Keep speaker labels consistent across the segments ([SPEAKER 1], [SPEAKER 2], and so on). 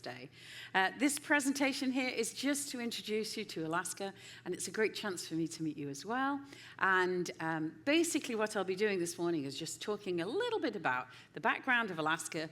[SPEAKER 1] Day. This presentation here is just to introduce you to Alaska, and it's a great chance for me to meet you as well. And basically what I'll be doing this morning is just talking a little bit about the background of Alaska,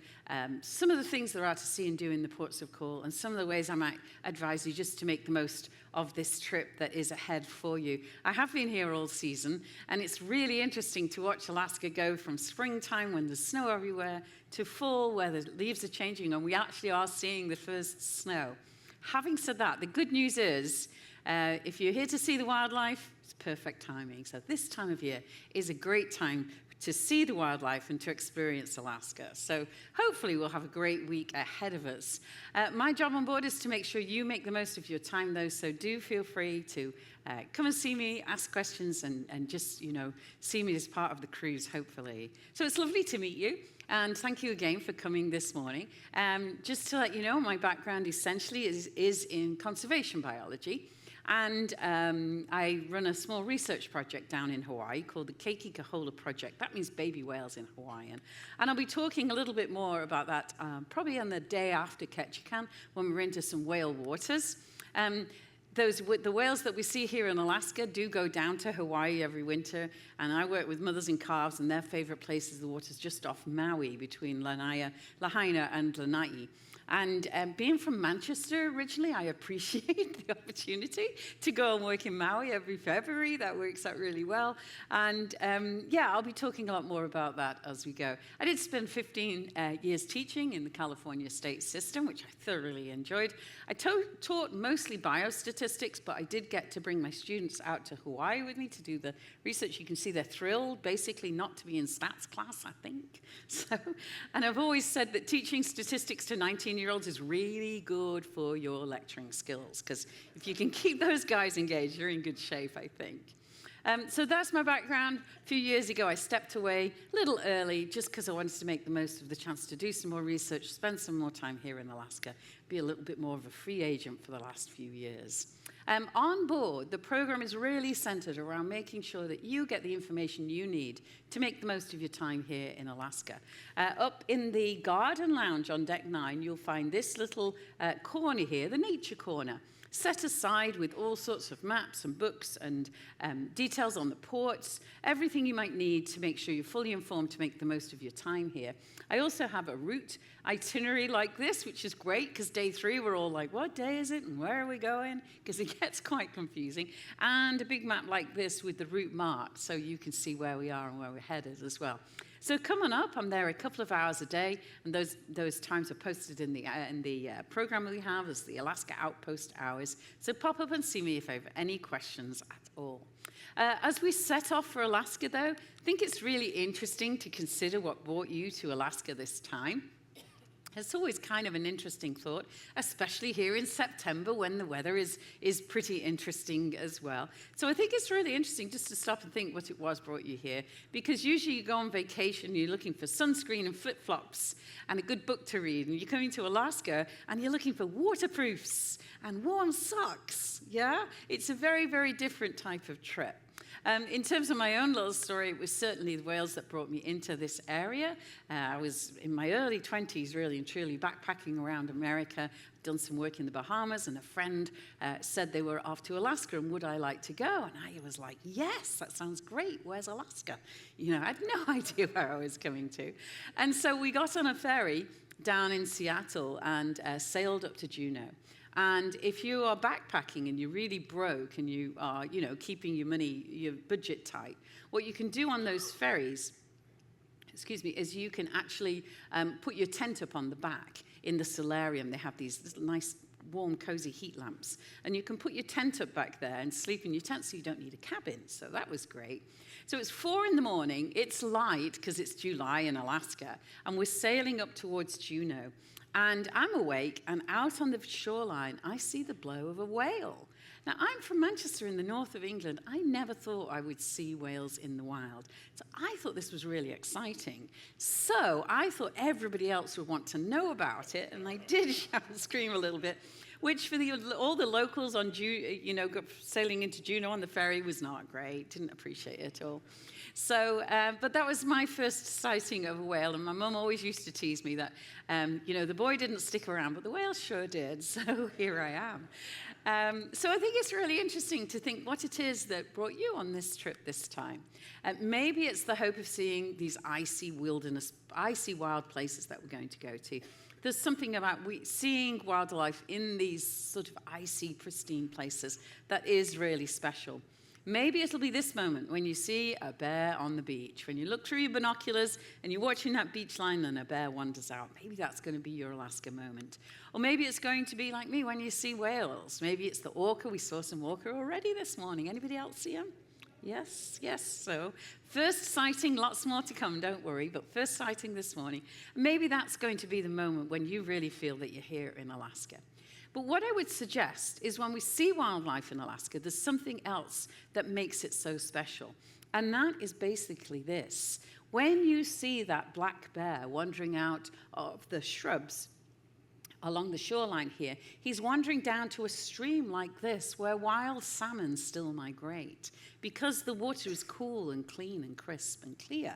[SPEAKER 1] some of the things there are to see and do in the ports of call, and some of the ways I might advise you just to make the most of this trip that is ahead for you. I have been here all season, and it's really interesting to watch Alaska go from springtime when there's snow everywhere to fall where the leaves are changing, and we actually are seeing the first snow. Having said that, the good news is, if you're here to see the wildlife, it's perfect timing. So this time of year is a great time to see the wildlife and to experience Alaska. So hopefully we'll have a great week ahead of us. My job on board is to make sure you make the most of your time, though, so do feel free to come and see me, ask questions, and just, see me as part of the cruise, hopefully. So it's lovely to meet you, and thank you again for coming this morning. Just to let you know, my background essentially is in conservation biology. And I run a small research project down in Hawaii called the Keiki Kahola Project. That means baby whales in Hawaiian. And I'll be talking a little bit more about that probably on the day after Ketchikan when we're into some whale waters. The whales that we see here in Alaska do go down to Hawaii every winter, and I work with mothers and calves, and their favorite place is the waters just off Maui between Lahaina and Lanai. And being from Manchester originally, I appreciate the opportunity to go and work in Maui every February. That works out really well. And I'll be talking a lot more about that as we go. I did spend 15 years teaching in the California state system, which I thoroughly enjoyed. I taught mostly biostatistics, but I did get to bring my students out to Hawaii with me to do the research. You can see they're thrilled, basically, not to be in stats class, I think. And I've always said that teaching statistics to 19-year-olds is really good for your lecturing skills, because if you can keep those guys engaged, you're in good shape, I think. So that's my background. A few years ago, I stepped away a little early just because I wanted to make the most of the chance to do some more research, spend some more time here in Alaska, be a little bit more of a free agent for the last few years. On board, the program is really centered around making sure that you get the information you need to make the most of your time here in Alaska. Up in the garden lounge on Deck 9, you'll find this little corner here, the Nature Corner, set aside with all sorts of maps and books and details on the ports, everything you might need to make sure you're fully informed to make the most of your time here. I also have a route itinerary like this, which is great, because day 3 we're all like, what day is it and where are we going? Because it gets quite confusing. And a big map like this with the route marked, so you can see where we are and where we're headed as well. So come on up. I'm there a couple of hours a day, and those times are posted in the program we have as the Alaska Outpost hours. So pop up and see me if I have any questions at all. As we set off for Alaska, though, I think it's really interesting to consider what brought you to Alaska this time. It's always kind of an interesting thought, especially here in September when the weather is pretty interesting as well. So I think it's really interesting just to stop and think what it was brought you here, because usually you go on vacation, you're looking for sunscreen and flip-flops and a good book to read, and you're coming to Alaska and you're looking for waterproofs and warm socks, yeah? It's a very, very different type of trip. In terms of my own little story, it was certainly the whales that brought me into this area. I was in my early 20s, really and truly, backpacking around America. I'd done some work in the Bahamas, and a friend said they were off to Alaska, and would I like to go? And I was like, yes, that sounds great. Where's Alaska? I had no idea where I was coming to. And so we got on a ferry down in Seattle and sailed up to Juneau. And if you are backpacking and you're really broke and you are, keeping your budget tight, what you can do on those ferries, is you can actually put your tent up on the back in the solarium. They have these nice, warm, cozy heat lamps. And you can put your tent up back there and sleep in your tent so you don't need a cabin. So that was great. So it's 4 a.m. It's light because it's July in Alaska. And we're sailing up towards Juneau. And I'm awake, and out on the shoreline, I see the blow of a whale. Now, I'm from Manchester in the north of England. I never thought I would see whales in the wild. So I thought this was really exciting. So I thought everybody else would want to know about it, and I did shout and scream a little bit, which for all the locals on sailing into Juneau on the ferry was not great. Didn't appreciate it at all. So, but that was my first sighting of a whale, and my mum always used to tease me that, the boy didn't stick around, but the whale sure did, so here I am. So I think it's really interesting to think what it is that brought you on this trip this time. Maybe it's the hope of seeing these icy wilderness, icy wild places that we're going to go to. There's something about seeing wildlife in these sort of icy, pristine places that is really special. Maybe it'll be this moment when you see a bear on the beach. When you look through your binoculars and you're watching that beach line and a bear wanders out. Maybe that's going to be your Alaska moment. Or maybe it's going to be like me when you see whales. Maybe it's the orca. We saw some orca already this morning. Anybody else see them? Yes. So first sighting, lots more to come, don't worry. But first sighting this morning. Maybe that's going to be the moment when you really feel that you're here in Alaska. But what I would suggest is when we see wildlife in Alaska, there's something else that makes it so special. And that is basically this. When you see that black bear wandering out of the shrubs along the shoreline here, he's wandering down to a stream like this where wild salmon still migrate because the water is cool and clean and crisp and clear.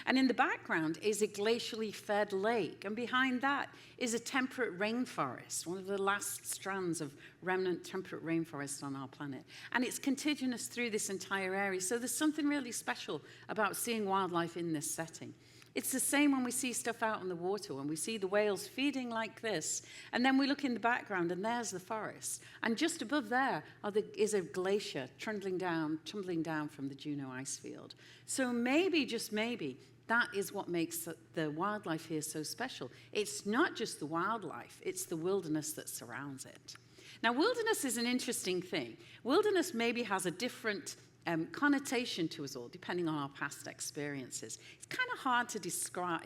[SPEAKER 1] And in the background is a glacially fed lake, and behind that is a temperate rainforest, one of the last strands of remnant temperate rainforest on our planet. And it's contiguous through this entire area, so there's something really special about seeing wildlife in this setting. It's the same when we see stuff out in the water, when we see the whales feeding like this, and then we look in the background and there's the forest. And just above there is a glacier tumbling down from the Juneau ice field. So maybe, just maybe, that is what makes the wildlife here so special. It's not just the wildlife, it's the wilderness that surrounds it. Now, wilderness is an interesting thing. Wilderness maybe has a different connotation to us all, depending on our past experiences. It's kind of hard to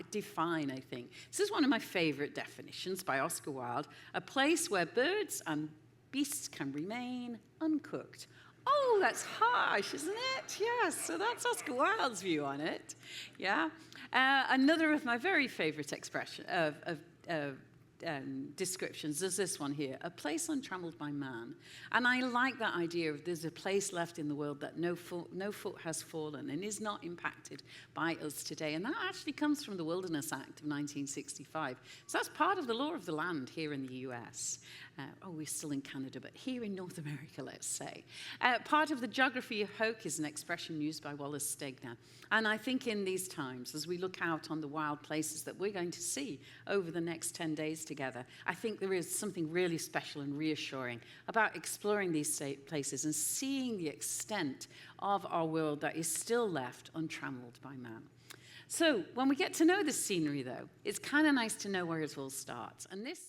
[SPEAKER 1] define, I think. This is one of my favorite definitions by Oscar Wilde, a place where birds and beasts can remain uncooked. Oh, that's harsh, isn't it? Yes, so that's Oscar Wilde's view on it. Yeah. Another of my very favorite descriptions is this one here, a place untrammeled by man. And I like that idea of there's a place left in the world that no foot has fallen and is not impacted by us today. And that actually comes from the Wilderness Act of 1965. So that's part of the law of the land here in the US. We're still in Canada, but here in North America, let's say. Part of the geography of hope is an expression used by Wallace Stegner. And I think in these times, as we look out on the wild places that we're going to see over the next 10 days together, I think there is something really special and reassuring about exploring these places and seeing the extent of our world that is still left untrammeled by man. So when we get to know the scenery, though, it's kind of nice to know where it all starts. And this